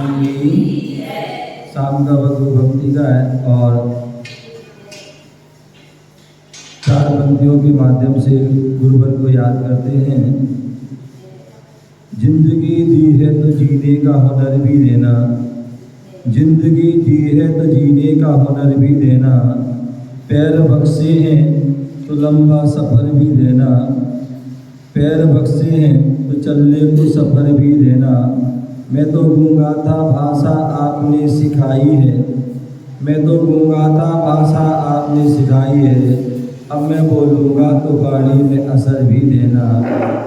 की। शाम का वक्त भक्ति का है और चार पंक्तियों के माध्यम से गुरुवर को याद करते हैं। जिंदगी दी है तो जीने का हुनर भी देना, जिंदगी दी है तो जीने का हुनर भी देना, पैर बख्शे हैं तो लंबा सफ़र भी देना, पैर बख्शे हैं तो चलने को सफ़र भी देना। मैं तो गूंगा था भाषा आपने सिखाई है, मैं तो गूंगा था भाषा आपने सिखाई है, अब मैं बोलूँगा तो वाणी में असर भी देना,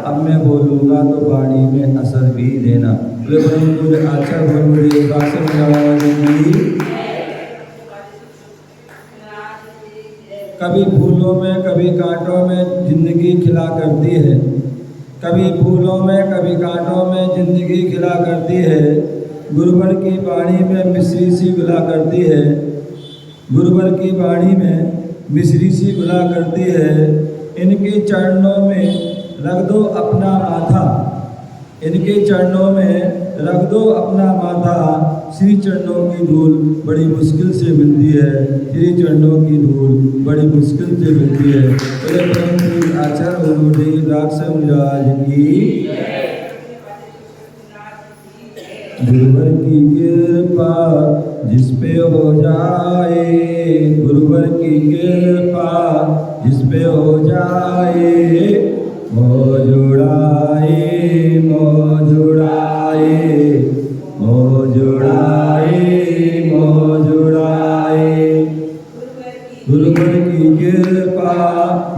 अब मैं बोलूँगा तो वाणी में असर भी देना। अच्छा गुरुदेव कभी फूलों में कभी कांटों में जिंदगी खिला करती है, कभी फूलों में कभी कांटों में जिंदगी खिला करती है, गुरुवर की वाणी में मिश्री सी घुला करती है, गुरुवर की वाणी में मिश्री सी घुला करती है। इनके चरणों में रख दो अपना माथा, इनके चरणों में रख दो अपना माथा, श्री चरणों की धूल बड़ी मुश्किल से मिलती है, श्री चरणों की धूल बड़ी मुश्किल से मिलती है। आचार्य गुरुदेव राज की। गुरुवर की कृपा जिस पे हो जाए, गुरुवर की कृपा जिस पे हो जाए, मोह जुड़ाए मोह जुड़ाए मोह जुड़ाए मोह जुड़ाए। गुरुवर की कृपा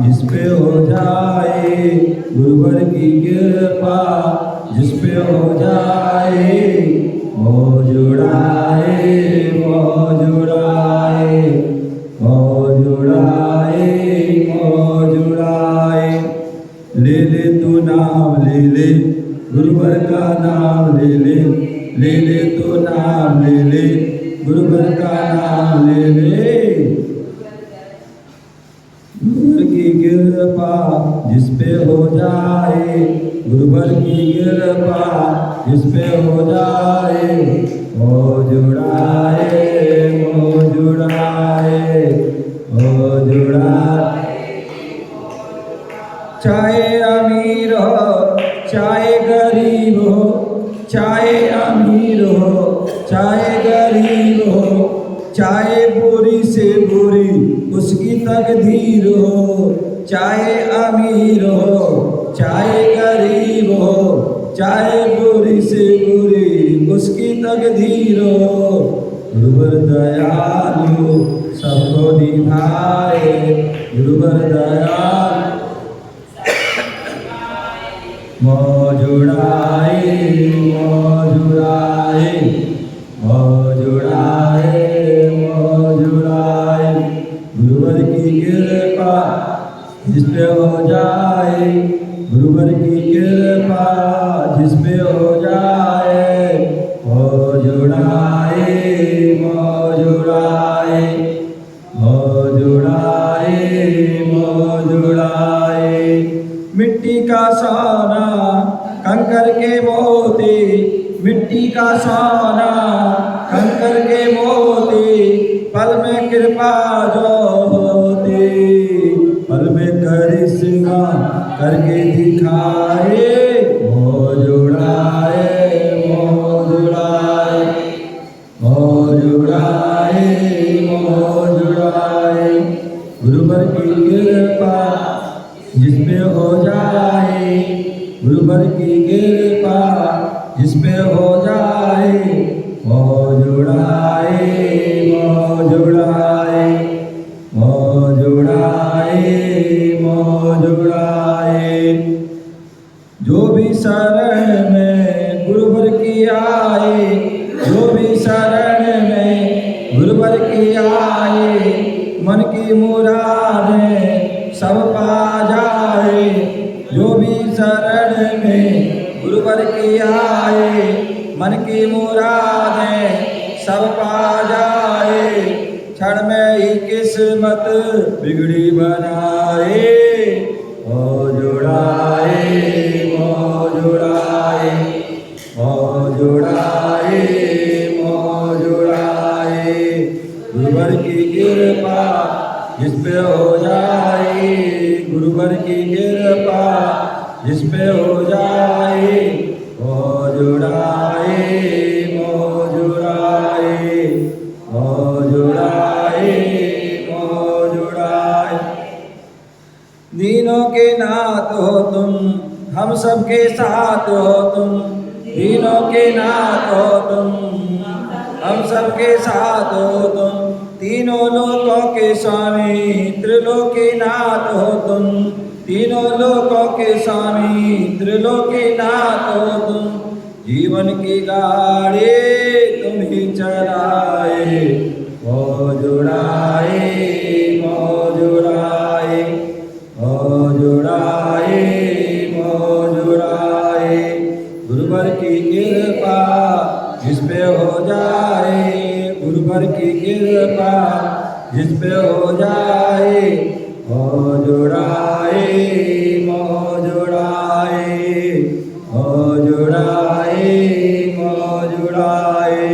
जिस पे हो जाए, गुरुवर की कृपा जिस पे हो जाए, मोह जुड़ाए मोह जुड़ाए मोह जुड़ाए मोह जुड़ाए। ले ले तू नाम ले ले गुरुवर का नाम ले ले, ले ले तू नाम ले ले गुरुवर का नाम ले ले। गुरुवर की कृपा जिस पे हो जाए, गुरुवर की कृपा जिस पे हो जाए, मोह जुड़ाए मोह जुड़ाए मोह जुड़ाए। चाहे अमीर हो चाहे गरीब हो, चाहे अमीर हो चाहे गरीब हो, चाहे बुरी से बुरी उसकी तकदीर हो, चाहे अमीर हो चाहे गरीब हो, चाहे बुरी से बुरी उसकी तकदीर हो। गुरुवर दयालु सबको निभाए, गुरुवर दयालु मोह जुड़ाए मोह जुड़ाए मोह जुड़ाए मोह जुड़ाए। गुरुवर की कृपा जिस पे हो जाए, गुरुवर की कृपा जिस पे हो जाए, मोह जुड़ाए मोह जुड़ाए मोह जुड़ाए मोह जुड़ाए। मिट्टी का सोना कंकर के मोती, मिट्टी का सोना कंकर के मोती, पल में कृपा जो होती, पल में करिश्मा करके दिखाए, मोह जुड़ाए मोह जुड़ाए मोह जुड़ाए मोह जुड़ाए। गुरुवर की कृपा जिस पे हो जाए, गुरुवर की कृपा जिस पे हो जाए, मोह जुड़ाए मोह जुड़ाए मोह जुड़ाए मोह जुड़ाए। जो भी शरण में गुरुवर की आए, जो भी शरण में गुरुवर की आए, मन की मुरादें सब पा जाए। जो भी शरण में गुरुवर की आए, मन की मुरादें सब पा जाए, क्षण में ही किस्मत बिगड़ी बनाए, मोह जुड़ाए मोह जुड़ाए मोह जुड़ाए कृपा जिस पे हो जाए, गुरुवर की कृपा जिस पे हो जाए, मौजुराए मौजुराए मौजुराए मौजुराए। दीनों के नाथ हो तुम, हम सबके साथ हो तुम, दीनों के नाथ हो तुम, हम सबके साथ हो तुम, तीनों लोकों के स्वामी त्रिलोकीनाथ हो तुम, तीनों लोकों के स्वामी त्रिलोकीनाथ हो तुम, जीवन की गाड़ी तुम ही चलाए, मौजुराए मौजुराए मौजुराए मौजुराए। गुरुवर की कृपा जिस पे हो जाए, गुरुवर की कृपा जिस पे हो जाए, मौजुराए मौजुराए मौजुराए मौजुराए।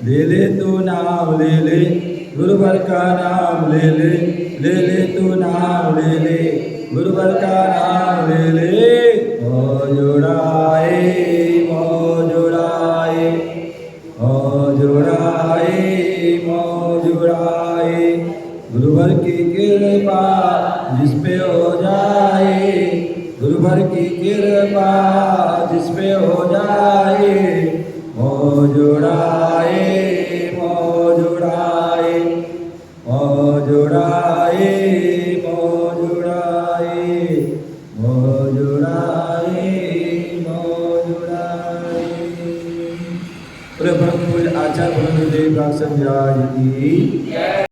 ले ले तू नाम ले ले, गुरुवर का नाम ले ले, ले ले तू नाम ले ले, गुरुवर का नाम ले ले, मौजुराए मौजुराए मौजुराए मौजुराए। गुरुवर की कृपा जिस पे हो जाए, गुरुवर की कृपा जिस पे हो जाए, मौजुराए मौजुराए मौजुराए मौजुराए मौजुराए मौजुराए। बोले ब्रह्म पूज्य आचार्य ब्रह्मदेव की